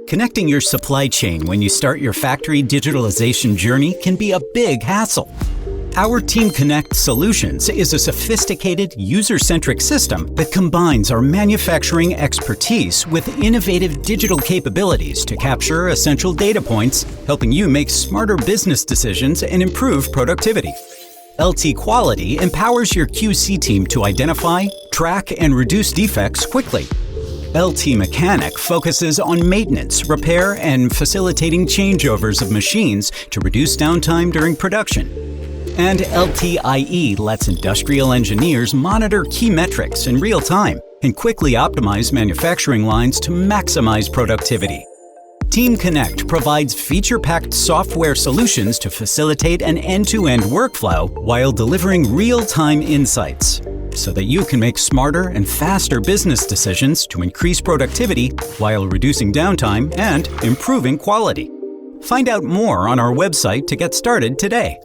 Connecting your supply chain when you start your factory digitalization journey can be a big hassle. Our TEAMconnect Solutions is a sophisticated, user-centric system that combines our manufacturing expertise with innovative digital capabilities to capture essential data points, helping you make smarter business decisions and improve productivity. LT Quality empowers your QC team to identify, track, and reduce defects quickly. LT Mechanic focuses on maintenance, repair, and facilitating changeovers of machines to reduce downtime during production. And LTIE lets industrial engineers monitor key metrics in real time and quickly optimize manufacturing lines to maximize productivity. TEAMconnect provides feature-packed software solutions to facilitate an end-to-end workflow while delivering real-time insights, so that you can make smarter and faster business decisions to increase productivity while reducing downtime and improving quality. Find out more on our website to get started today.